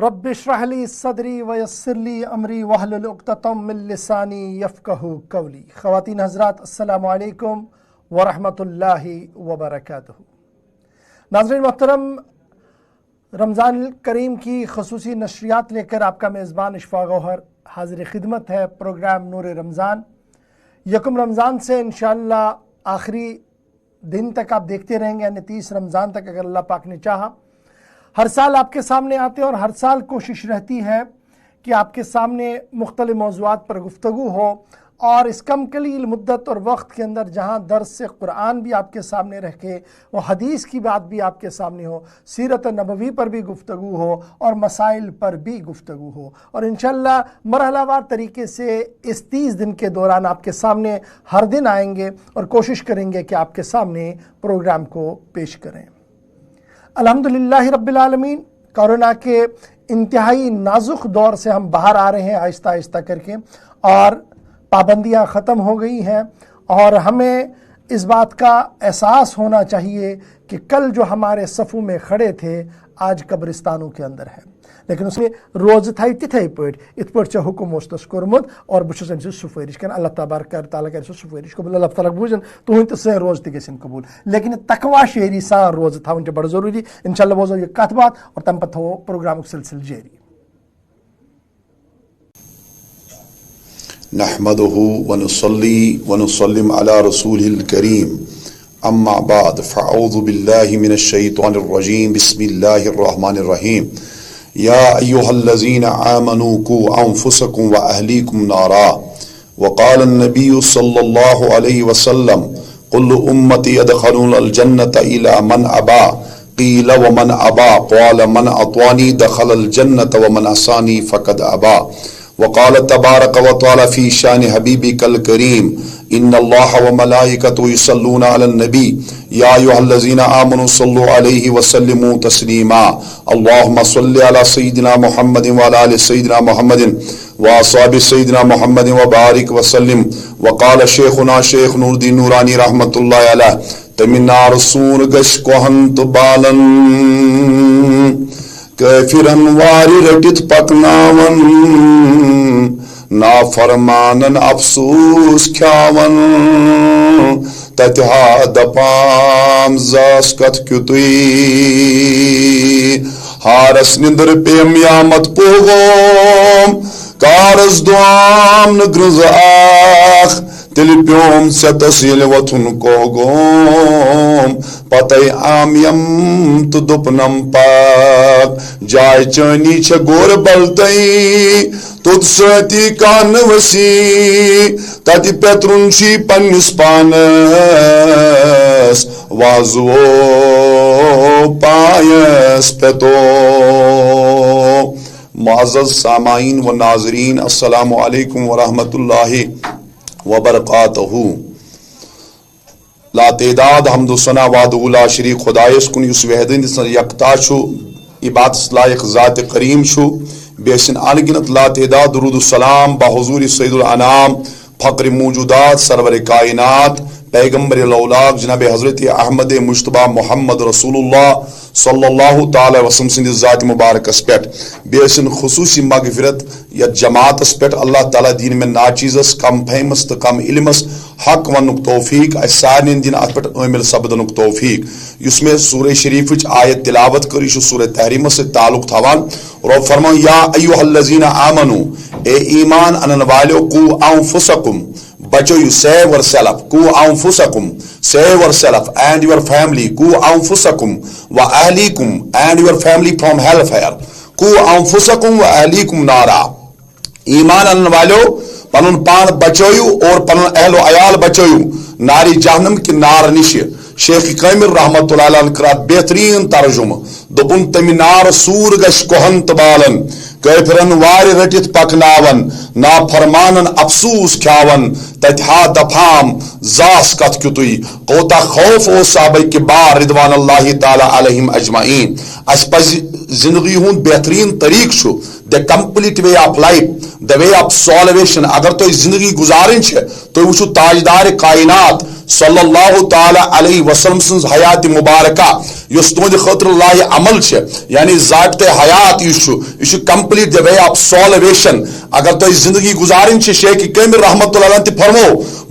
رب اشرح لی صدری ویسر لی امری واحلل عقدۃ من لسانی یفقہوا قولی۔ خواتین حضرات، السلام علیکم ورحمۃ اللہ وبرکاتہ۔ ناظرین محترم، رمضان الکریم کی خصوصی نشریات لے کر آپ کا میزبان اشفاق گوہر حاضر خدمت ہے۔ پروگرام نور رمضان یکم رمضان سے انشاءاللہ آخری دن تک آپ دیکھتے رہیں گے، یعنی 30 رمضان تک اگر اللہ پاک نے چاہا۔ ہر سال آپ کے سامنے آتے ہیں اور ہر سال کوشش رہتی ہے کہ آپ کے سامنے مختلف موضوعات پر گفتگو ہو، اور اس کم قلیل مدت اور وقت کے اندر جہاں درس سے قرآن بھی آپ کے سامنے رکھے، وہ حدیث کی بات بھی آپ کے سامنے ہو، سیرت نبوی پر بھی گفتگو ہو اور مسائل پر بھی گفتگو ہو، اور انشاءاللہ مرحلہ وار طریقے سے اس 30 دن کے دوران آپ کے سامنے ہر دن آئیں گے اور کوشش کریں گے کہ آپ کے سامنے پروگرام کو پیش کریں۔ الحمدللہ رب العالمین، کورونا کے انتہائی نازک دور سے ہم باہر آ رہے ہیں آہستہ آہستہ کر کے، اور پابندیاں ختم ہو گئی ہیں، اور ہمیں اس بات کا احساس ہونا چاہیے کہ کل جو ہمارے صفوں میں کھڑے تھے آج قبرستانوں کے اندر ہیں، لیکن اس میں روز تھائی تتھے پٲٹھۍ ات پٲٹھۍ ژےٚ حکم اوس تس کوٚرمُت، اور بہٕ چھُس أمۍ سٕنٛز سُفٲرِش کران۔ اللہ تبارک تعالیٰ کرِ سۄ سُفٲرِش قبول، اللہ تعالیٰ بوٗزِن تُہٕنٛدۍ تہٕ سٲنۍ روز تہِ گژھن قبول، لیکن تقوا شعری سان روزٕ تھاوٕنۍ چھِ بڑٕ ضروٗری۔ انشاءاللہ بوزو یہِ کتھ بات اور تمہِ پتہٕ تھاوو پروگرامُک سلسلہٕ جٲری۔ نحمده ونصلي ونسلم على رسوله الكريم، اما بعد، فاعوذ بالله من الشيطان الرجيم، بسم الله الرحمن الرحيم۔ يا ايها الذين آمنوا قوا انفسكم واهليكم نارا، وقال النبي صلى الله عليه وسلم كل امتي يدخلون الجنة الا من ابى، قيل ومن ابى، قال من اطاعني دخل الجنة ومن عصاني فقد ابى۔ وقال تبارك وتعالى في شان حبيبك الكريم إن الله وملائكته يصلون على النبي يا أيها الذين آمنوا صلوا عليه وسلموا تسليما اللهم صل على سيدنا محمد وعلى آل سيدنا محمد وأصحاب سيدنا محمد وبارك وسلم۔ وقال شيخنا شيخ نور الدين نورانی رحمة الله عليه تمنا رسول گش کوہنت بالن کافرن واری رٹت پکناون نافرمانن افسوس کھاون تتہا دپام زاس کت کیتوی ہارس نندر پیم یامت پوغوم کارس دوام نگرز آخ تل پیوم ستس یل وطن کوگوم پتہ آمیم تو دپنم پاک جائے چانی چھ گور بلتئی تد ستی کان وسی تتی پیترنشی پنس پانس وازو پایس پیتو۔ معزز سامعین و ناظرین، السلام علیکم ورحمۃ اللہ وبرکاتہ۔ لا تعداد حمد و ثنا وحدہ لا شریک خدایس کن یس وحدین یکتا چھو، عبادت لائق ذات کریم چھو، بیسن انگنت لا تعداد درود السلام بحضور سید الانام فقر موجودات سرور کائنات پیغمبر الاولاق جناب حضرت احمد مجتبی محمد رسول اللہ صلی اللہ تعالی وسلم سند ذات مبارکس پہ بیسن خصوصی مغفرت یا جماعت پہ اللہ تعالیٰ دین میں ناچیزس کم فہمس تو کم علمس حق ونک توفیق اس سارے دن ات پہ عامل سپدنک توفیق۔ اس میں سورہ شریف آیت تلاوت کر یہ سورہ تحریمہ سے تعلق تھوان، اور فرماؤ یا ایھا الذین آمنو، اے ایمان انن والو، قوا انفسکم، بچو you save yourself، قوا انفسکم save yourself and your family، قوا انفسکم و اہلیکم and your family from hellfire، قوا انفسکم و اہلیکم نارا۔ ایمان انن والو پنن پان بچویو اور پنن اہل و عیال بچویو ناری جہنم کی نار نش۔ شیخ قامر رحمت اللہ علیہ کرات بہترین ترجمہ دپن تمی نار سور گش کوہن تبالن کافرن وار رٹت پکناون نافرمانن افسوس کھاون تتہا دفام زاس کت کیتوی کوتا خوف او صحابہ کبار رضوان اللہ تعالی علیہم اجمعین۔ اس پز زندگی ہند بہترین طریق چھو the complete way of life، the way of salvation۔ اگر تو زندگی گزارن تو وچھو تاجدار کائنات صلی اللہ تعالی علیہ وسلم سن حیات مبارکہ یس تہد خاطر لاہ عمل یعنی ضابطہ حیات یہ complete the way of salvation اگر تہ زندگی گزارن شیخ کامل رحمت اللہ علیہ تہ فرمو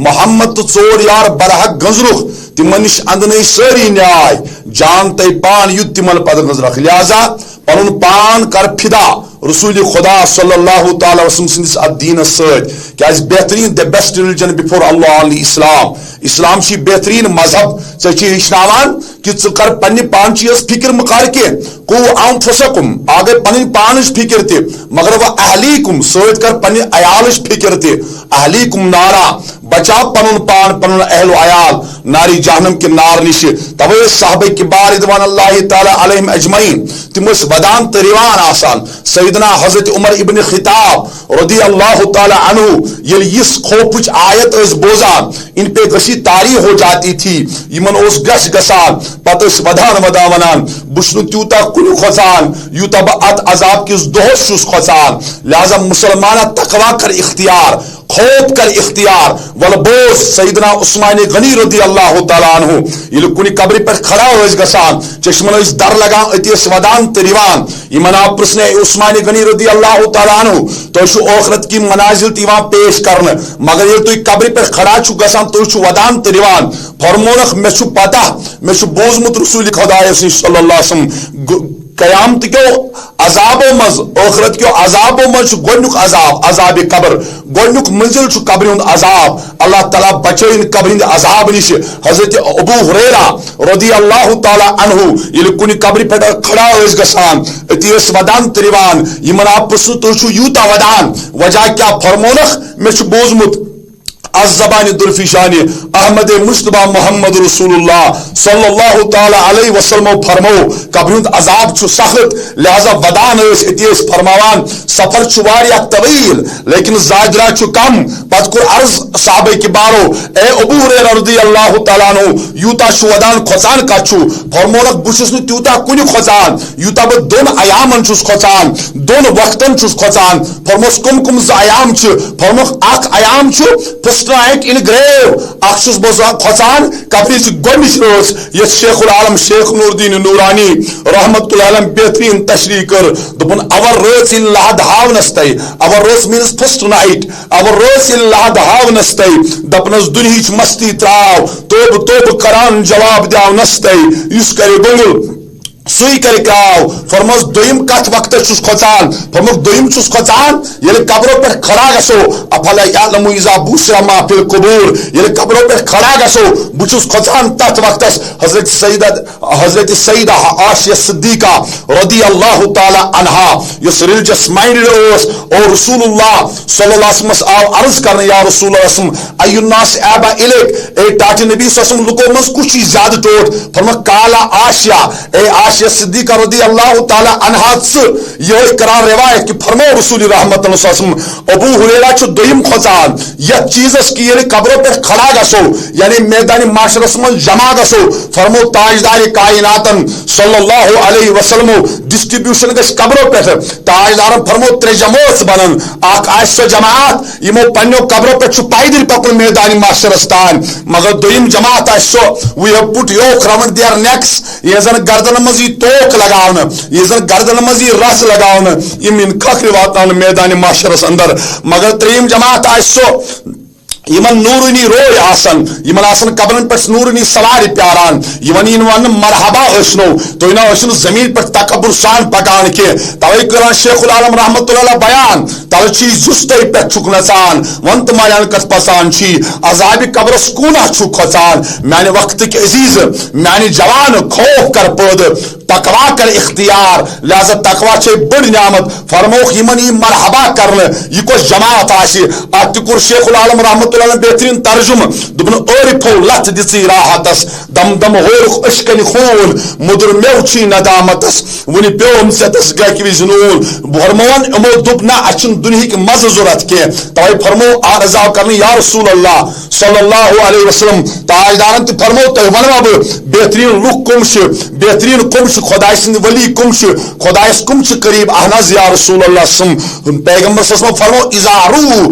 محمد تو ژور یار برحق گنزرخ تمن نش اندن ساری نیاے جان تے پان یت تمن پتہ گنزرخ لہذا پن پان کر فدا رسول خدا صلی اللہ تعالی وسلم سندس دینس ست کیاز بہترین دی بیسٹ ریلیجن بفور اللہ علی اسلام چھ بہترین مذہب ژے ہچناوان کہ ژٕ کر پنہ پان چیز فکر مکار کی کو انفسکم آگے پن پانچ فکر تہ مگر وہ اہلیکم ست کر پنہ عیالچ فکر تہ اہلیکم نارا بچا پن پان پن اہل و عیال ناری جہنم کے نار نش توے صحابہ کبار رضوان اللہ تعالی علیہم اجمعین تم ودان تو روان آسان سیدنا حضرت عمر ابن خطاب رضی اللہ تعالی عنہ یل اس خوفچ آیت اس بوزان ان پہ گسی تاری ہو جاتی تھی یمن اس گش گسان پتہ اس ودان ونان بشنو تیوتا کن کھوسان یوتا ات عذاب کس دہس چھس کھوسان لہذا مسلمانہ تقوا کر اختیار خوف کر اختیار ول بوز سیدنا عثمان غنی رضی اللہ تعالی عنہ یہ کن قبر پر کھڑا ہوس گسان چشمن اس در لگان اتیس ودان تریوان یمن آپ پرسنے عثمان غنی رضی اللہ تعالی عنہ تو شو آخرت کی منازل تیوان پیش کرن مگر یہ تو قبر پر کھڑا چھو گسان تو شو ودان تریوان فرمونخ میں چھو پتہ میں چھو بوزمت رسول خدا صلی اللہ علیہ وسلم قیامت کیو عذابو مز آخرت کیو عذابو مز گونیک عذاب قبر گونیک منزل چھو قبر ہند عذاب اللہ تعالیٰ بچین قبر ہند عذاب نش حضرت ابو ہریرہ رضی اللہ تعالیٰ عنہ یہ کن قبر پہ کھڑا اس گسان اتیس ودان تریوان یمن آپ پرسو تو چھو یوتا ودان وجہ کیا فرمونخ میں چھو بوزمت الزبان درفشانی احمد مصطفیٰ محمد رسول اللہ صلی اللہ تعالی علیہ وسلم فرمو قبر عذاب چھو سخت لہذا ودان اس اتیس فرماوان سفر چھو واریہ طویل لیکن زاجرہ چھو کم پت کر عرض صحابہ کی بارو اے ابو ہریرہ رضی اللہ تعالیٰ عنہ یوتا چھو ودان کھوچان کا چھو فرمونک بشس نو تیوتا کنی کھوچان یوتا با دون ایامن چھوس کھوچان دون وقتن چھوس کھوچان فرموس کم ز ایام چھو فرموک اک ایام چھو night in grave اخشس بوزان کھوچان قبریچ گونش روز یہ شیخ العالم شیخ نور الدین نورانی رحمت اللہ علیہ بہترین تشریح کر دپن our rose in lahad hawnastai our rose means first night our rose in lahad hawnastai دپنس دنہیچ مستی تراو توب کران جواب دیاو نسtai یس کرے گنگل سوئی کر کراو فرموس دویم کت وقت چھس کھوچان فرموس دویم چھس کھوچان یلی قبروں پر کھڑا گسو افلا یعلم اذا بشر ما فی القبور یلی قبروں پر کھڑا گسو بچس کھوچان تحت وقت حضرت سیدہ عائشہ صدیقہ رضی اللہ تعالی عنہا یس ریلیجس مائنڈ اس اور رسول اللہ صلی اللہ علیہ وسلم آو عرض کرنے یا رسول اللہ صلی اللہ علیہ وسلم ای الناس ابا الیک اے ٹاٹی نبی صلی اللہ علیہ وسلم لکو مز کچھ زیادہ ٹوٹ فرموس کالا عائشہ اے عائشہ صدیقہ رضی اللہ تعالی عنہا یہ قرار روایت کہ فرمو رسول رحمت اللہ صلی اللہ علیہ وسلم ابو ہریرہ چھ دویم کھوچان یہ چیزس کی یعنی قبروں پر کھڑا گسو یعنی میدان معاشرس من جمع گسو فرمو تاجدار کائناتن صلی اللہ علیہ وسلم ڈسٹریبیوشن گس قبروں پر تاجدارن فرمو ترے جماعت بنن اک آسو جماعت یمو پنو قبروں پر چھ پائدل پکن میدان معاشرستان مگر دویم جماعت as we have put yoke round their necks یہ زن گردن مزی توک لگاؤن یہ زن گردن مزی رس لگاؤن یہ من کھکری واتناؤن میدان معاشرس اندر مگر تریم جماعت آسو یمن نورنی روی آسن یمن آسن قبرن پر نورنی سواری پیاران یمن ون مرحبا اشنو تو انہا اشن زمین پر تکبر سان پکان کے توی قرآن شیخ العالم رحمت اللہ بیان تو چی زستی پہ چھک نسان ونت مایان کت پسان چی عذاب قبر سکونہ چھک کھوچان میانی وقت کے عزیز میانی جوان خوف کر پود تقوا کر اختیار لہذا تقوا چھے بڑی نعمت فرموخ یمن مرحبا کرنے یہ کچھ جماعت آشی آتکر شیخ العالم رحمت اللہ بہترین ترجمہ دبن اوری پھو لت دسی راحتس دم دم ہورخ اشکن خون مدر میوچی ندامتس ونی پیوم ستس گاکی زنون فرمون امو دبنا اچن دنہی کی مز ضرورت کے توائی فرمو آرزاو کرنے یا رسول اللہ صلی اللہ علیہ وسلم تاجدارن تی فرمو تو ونو اب بہترین لوک کمش بہترین کمش خدای سند ولی کمش خدای کمش قریب احناز یا رسول اللہ صلی اللہ علیہ وسلم پیغمبر صلی اللہ علیہ وسلم فرمو ازارو